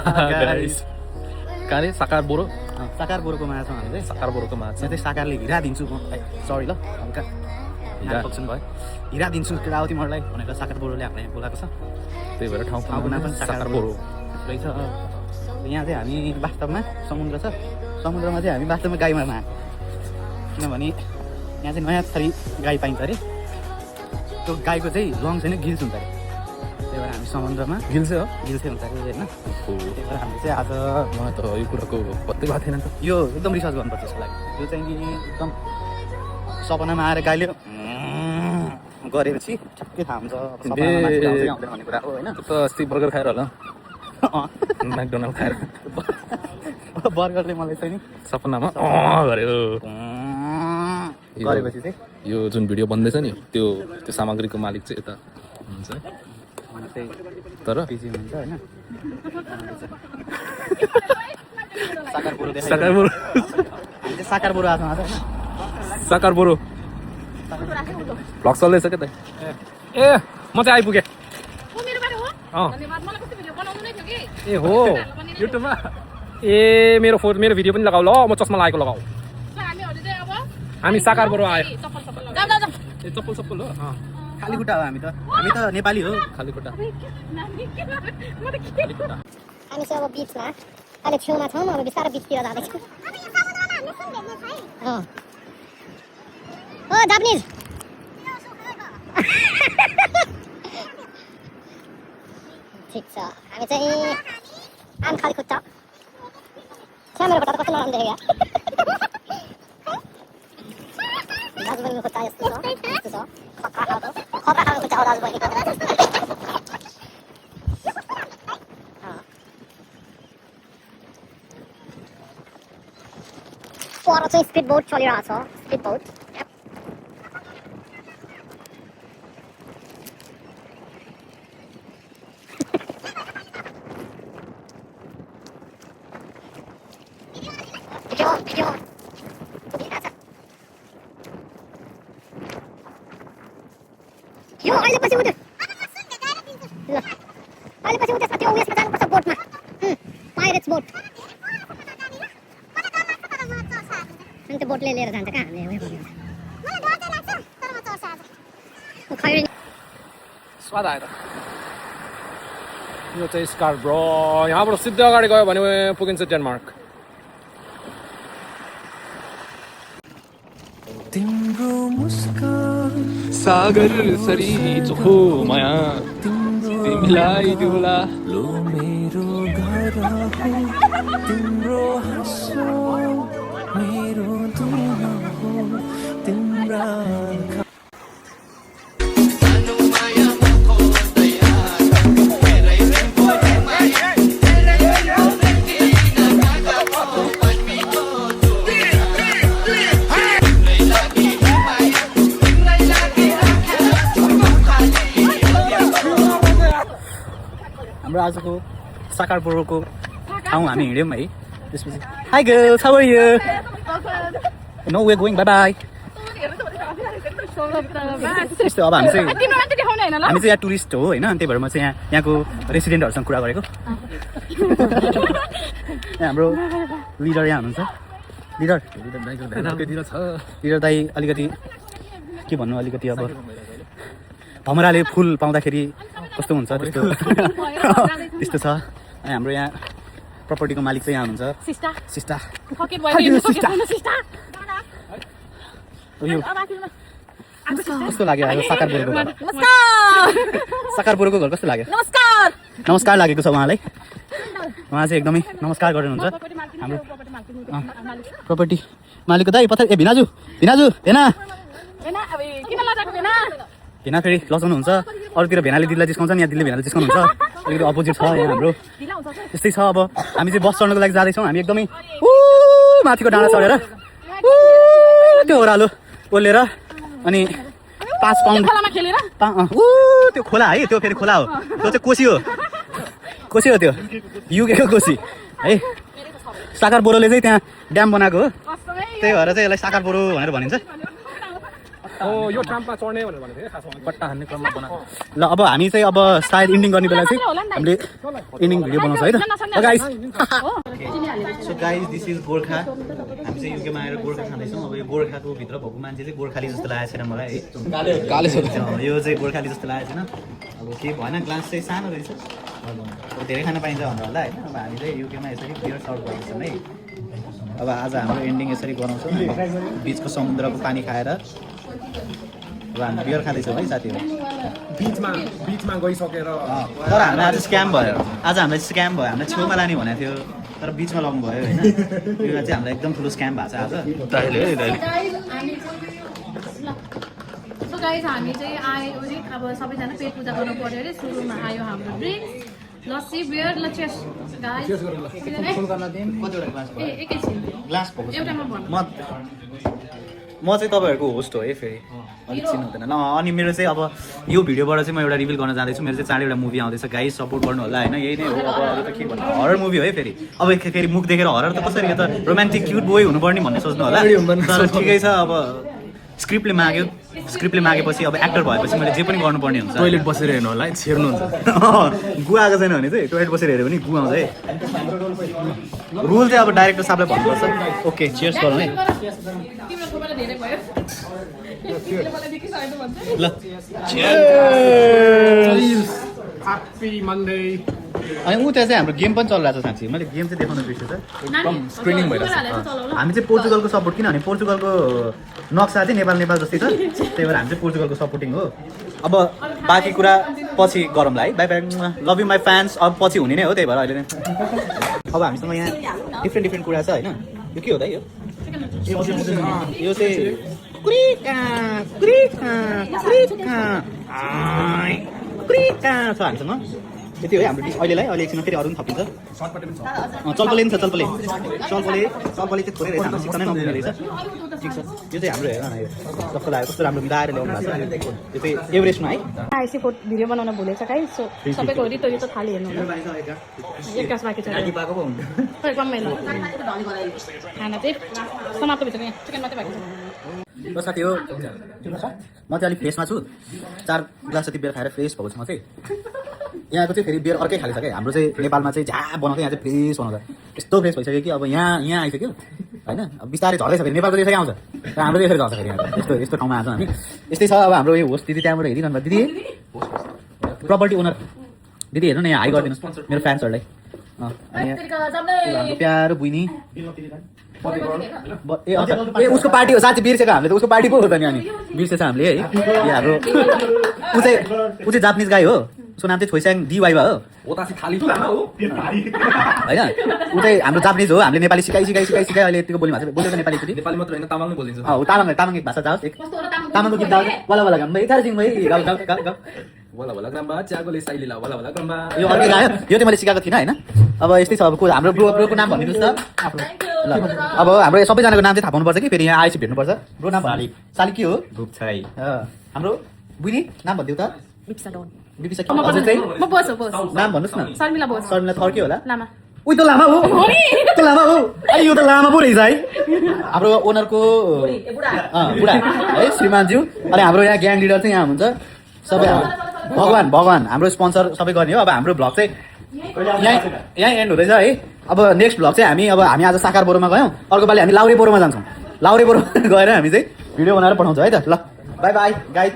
guys कहाँ रे साकार बोरो साकार बोरोको माछा छौँ हामी चाहिँ साकार बोरोको माछा चाहिँ साकारले हिरा दिन्छु म सरी ल हल्का हिरा फक्सन भयो हिरा दिन्छु केटावती मरलाई भनेर साकार बोरोले हामीलाई बोलाएको छ त्यही भएर ठाउँको नाम पनि साकार बोरो रहेछ यहाँ चाहिँ हामी वास्तवमा समुद्र छ समुद्रमा चाहिँ हामी वास्तवमा गाई मार्न आएको किनभने यहाँ चाहिँ नयाँ थरी गाई पाइन्छ अरे त्यो गाईको चाहिँ रङ चाहिँ गिल्स हुन्छ अरे त्यही भएर हामी समुद्रमा गिल्से हो गिल्सै हुन्छ अरे होइन त्यही भएर हामीले चाहिँ आज मलाई त यो कुराको पत्तै भएको थिएन त यो एकदम रिसर्च गर्नुपर्छ यसको लागि यो चाहिँ नि एकदम सपनामा आएर गाईले गरेपछि ठ्याक्कै थाहा हुन्छ सपनामा मान्छे आउँछ कि आउँदैन भन्ने कुरा हो होइन त अस्ति बर्गर खाएर होला म्याकडोनल्ड खाएर बर्गरले मलाई चाहिँ नि सपनामा गर्यो गरेपछि चाहिँ यो जुन भिडियो बन्दैछ नि त्यो सामग्रीको मालिक चाहिँ यता हुन्छ अनि चाहिँ तर पिजी हुन्छ होइन साकार बोरो देखाइ साकार बोरो हामी चाहिँ साकार बोरो आएको आज होइन साकार बोरो भ्लग चल्दैछ क्या त ए म चाहिँ आइपुगेँ ए हो युट्युबमा ए मेरो भिडियो पनि लगाऊ ल म चस्मा लगाएको लगाऊ हामी साकार बोरो आयो ए चप्पल सप्पल हो खाली खुट्टा हो हामी त नेपाली हो खाली खुट्टा हामी चाहिँ अब बिचमा अहिले छेउमा छौँ अब बिस्तारै बिचतिर जाँदैछौँ हो जापानिज ठिक छ हामी चाहिँ आम खाली खुट्टा छ मेरो खुट्टा त कस्तो नराम्रो देखेको दाजुबहिनीको खुट्टा यस्तो छ खतरा खालको खुट्टा हो दाजुबहिनीको पर चाहिँ स्पिड बोट चलिरहेको छ स्पिड बोट यो अहिले पछि उठ्यो ल अहिले पछि उठ्यो त्यो उयसमा जानुपर्छ बोटमा पाइरेट्स बोट अनि त्यो बोटले लिएर जान्छ कहाँ हामीले उयो गर्ने स्वाद आयो त यो चाहिँ स्कार ब्रो यहाँबाट सिधै अगाडि गयो भने पुगिन्छ डेनमार्क तिम्रो मुस्कान सागर सरी चोखो माया तिमीलाई दिउला लो मेरो घर हो तिम्रो हाँसो मेरो दुनिया हो तिम्रा हाम्रो आजको साकार बोरोको ठाउँ हामी हिँड्यौँ है त्यसपछि hi girls how are you no way going bye bye त्यस्तो अब हामी चाहिँ यहाँ टुरिस्ट हो होइन त्यही भएर म चाहिँ यहाँको रेसिडेन्टहरूसँग कुरा गरेको हाम्रो लिडर यहाँ हुनुहुन्छ लिडर दाई अलिकति के भन्नु अलिकति अब भमराले फुल पाउँदाखेरि कस्तो हुन्छ त्यस्तो त्यस्तो छ अनि हाम्रो यहाँ प्रपर्टीको मालिक चाहिँ यहाँ हुनुहुन्छ सिस्टा कस्तो लाग्यो साकार बोरोको घर साकार बोरोको घर कस्तो लाग्यो नमस्कार लागेको छ उहाँलाई उहाँ चाहिँ एकदमै नमस्कार गर्नुहुन्छ हाम्रो प्रपर्टी मालिकको दाइ पत्थर ए भिनाजु भेना फेरि लजाउनुहुन्छ अरूतिर भेनाले दिदीलाई जिस्काउँछ यहाँ दिदीले भेनाले जिस्काउनुहुन्छ अलिकति अपोजिट छ यहाँ हाम्रो त्यस्तै छ अब हामी चाहिँ बस चढ्नको लागि जाँदैछौँ हामी एकदमै माथिको डाँडा चढेर त्यो ओह्रालो ओर्लेर अनि 5 पाउन्ड त्यो खोला है त्यो फेरि खोला हो त्यो चाहिँ कोसी हो त्यो युकेको कोसी है साकार बोरोले चाहिँ त्यहाँ ड्याम बनाएको हो त्यही भएर चाहिँ यसलाई साकार बोरो भनेर भनिन्छ यो ट्राम्पमा चढ्ने भनेर भनेको थिएँ खासमा पट्टा हान्ने क्रममा बना ल अब हामी चाहिँ अब सायद इन्डिङ गर्ने बेला चाहिँ हामीले इन्डिङ भिडियो बनाउँछ है त guys so guys this is Gorkha हामी चाहिँ युकेमा आएर गोर्खा खाँदैछौँ अब यो गोर्खाको भित्र भएको मान्छे चाहिँ गोर्खाली जस्तो लागेको छैन मलाई है काले यो चाहिँ गोर्खाली जस्तो लागेको छैन अब के भएन ग्लास चाहिँ सानो रहेछ अब धेरै खान पाइन्छ भनेर होला होइन अब हामी चाहिँ युकेमा यसरी बियर सर्भ गरेको छौँ है अब आज हाम्रो एन्डिङ यसरी बनाउँछौँ बिचको समुद्रको पानी खाएर अब हामी बियर खाँदैछौँ है साथीहरू बिचमा गइसकेर तर हामीलाई आज स्क्याम भयो आज हामीलाई स्क्याम भयो हामीलाई छेउमा लाने भनेको थियो तर बिचमा लाउनु भयो होइन यो चाहिँ हामीलाई एकदम ठुलो स्क्याम भएको छ आज सो गाइस हामी चाहिँ आयो अरे अब सबैजना पेट पूजा गर्नु पर्यो अरे सुरुमा आयो हाम्रो ड्रिङ्क्स लस्सी बियर ल चेस गाइस एकैछिन ग्लास एउटामा भन्नु म चाहिँ तपाईँहरूको होस्ट हो है फेरि अलिक चिन्नु हुँदैन ल अनि मेरो चाहिँ अब यो भिडियोबाट चाहिँ म एउटा रिभिल गर्न जाँदैछु मेरो चाहिँ चाँडै एउटा मुभी आउँदैछ गाइस सपोर्ट गर्नु होला होइन यही नै हो अब अरू त के भन्नु हरर मुभी हो है फेरि अब फेरि मुख देखेर हरर त कसरी यो त रोमान्टिक क्युट बोय हुनुपर्ने भन्ने सोच्नु होला तर ठिकै छ अब स्क्रिप्टले मागेपछि अब एक्टर भएपछि मैले जे पनि गर्नुपर्ने हुन्छ टोइलेट बसेर हेर्नु होला है छेर्नुहुन्छ गु आएको छैन भने चाहिँ टोइलेट बसेर हेऱ्यो भने गु आउँछ है रुल चाहिँ अब डाइरेक्टर साहबलाई भन्नुपर्छ ओके चियर्स गरौँ है तिम्रो खोपाले धेरै भयो मलाई देखिसकेको भन्छ ल ह्याप्पी मन्डे अनि ऊ त्यहाँ चाहिँ हाम्रो गेम पनि चलिरहेको छ साँच्ची मैले गेम चाहिँ देखाउन बिर्सेँ नानी स्क्रिनिङ भइरहेछ हामी चाहिँ पोर्चुगलको सपोर्ट किनभने पोर्चुगलको नक्सा चाहिँ नेपाल जस्तै छ त्यही भएर हामी चाहिँ पोर्चुगलको सपोर्टिङ हो अब बाँकी कुरा पछि गरौँला है by by love you my fans अब पछि हुने नै हो त्यही भएर अहिले नै अब हामीसँग यहाँ डिफ्रेन्ट कुरा छ होइन यो के हो त यो चाहिँ छ हामीसँग यति हो है हाम्रो डिस अहिलेलाई अहिले एकछिनमा फेरि अरू पनि थपिन्छ चल्पले पनि छ चल्पले चाहिँ थोरै रहेछ हाम्रो सिक्न नै नमिल्ने रहेछ ठिक छ यो चाहिँ हाम्रो हेर न यो कस्तो लाग्यो कस्तो राम्रो मिलाएर ल्याउनु भएको छ यो चाहिँ एभरेस्टमा है आइसीको भिडियो बनाउन भुलेछ गाइस सो सबैको रितो रितो थाली हेर्नु होला एक गास बाँकी छ खै कम्मै ल खाना चाहिँ समाप्त भइसक्यो यहाँ चिकन मात्रै बाँकी छ ल साथी हो म चाहिँ अलिक फ्रेसमा छु 4 ग्लास जति बियर खाएर फ्रेस भएको छु म चाहिँ यहाँको चाहिँ फेरि बियर अर्कै खाले छ क्या हाम्रो चाहिँ नेपालमा चाहिँ झ्या बनाउँछ यहाँ चाहिँ फ्रेस बनाउँछ यस्तो फ्रेस भइसक्यो कि अब यहाँ आइसक्यो होइन अब बिस्तारै झर्दैछ फेरि नेपालको त्यसरी आउँछ र हाम्रो चाहिँ यसरी झर्छ फेरि यहाँ यस्तो ठाउँमा आउँछ हामी यस्तै छ अब हाम्रो यो होस्ट दिदी त्यहाँबाट हेरिरहनु भयो दिदी प्रपर्टी ओनर दिदी हेर्नु न यहाँ हाई गरिदिनुहोस् मेरो फ्यान्सहरूलाई हाम्रो प्यारो बुइनी ए उसको पार्टी हो साँच्ची बिर्सेको हामीले त उसको पार्टी पो हो त नि अनि बिर्सेछ हामीले है यो हाम्रो ऊ चाहिँ जापानिज गाई हो उसको नाम चाहिँ छोइसाङ डिवाइवा हो होइन ऊ चाहिँ हाम्रो जापानिज हो हामीले नेपाली सिकाइ अहिले यतिको बोल्नु भएको छ बोलेको नेपाली नेपाली मात्र होइन तामाङ बोलिन्छ तामाङ भाषा जाओस् एक तामाङको गीत गाओस् वाला वाला गाउँ यतासिङ गाउँ वला वला ग्राम्बा च्यागोले साइलीला वला वला ग्राम्बा यो अर्कै गायो यो चाहिँ मैले सिकाएको थिइनँ होइन अब यस्तै छ अब हाम्रो ब्रोको नाम भनिदिनुहोस् त ल अब हाम्रो सबैजनाको नाम चाहिँ थाहा पाउनुपर्छ कि फेरि यहाँ आएपछि भेट्नुपर्छ ब्रो नाम भन्नु साली के हो धुपछाई हाम्रो बुइनी नाम भनिदिउ त बिपिसा डोन बिपिसा के हजुर चाहिँ म बोस नाम भन्नुहोस् न शर्मिला बोस शर्मिला थर के होला लामा उही त लामा हो त्यो लामा हो अनि यो त लामा पो रहेछ है हाम्रो ओनरको बुढा है श्रीमानज्यू अनि हाम्रो यहाँ ग्याङ लिडर चाहिँ यहाँ हुन्छ सबै भगवान हाम्रो स्पोन्सर सबै गर्ने हो अब हाम्रो भ्लग चाहिँ यहीँ एन्ड हुँदैछ है अब नेक्स्ट भ्लग चाहिँ हामी आज साकार बोरोमा गयौँ अर्को पालि हामी लाउरे बोरोमा जान्छौँ लाउरे बोरोमा गएर हामी चाहिँ भिडियो बनाएर पठाउँछौँ है त ल बाई बाई गाइज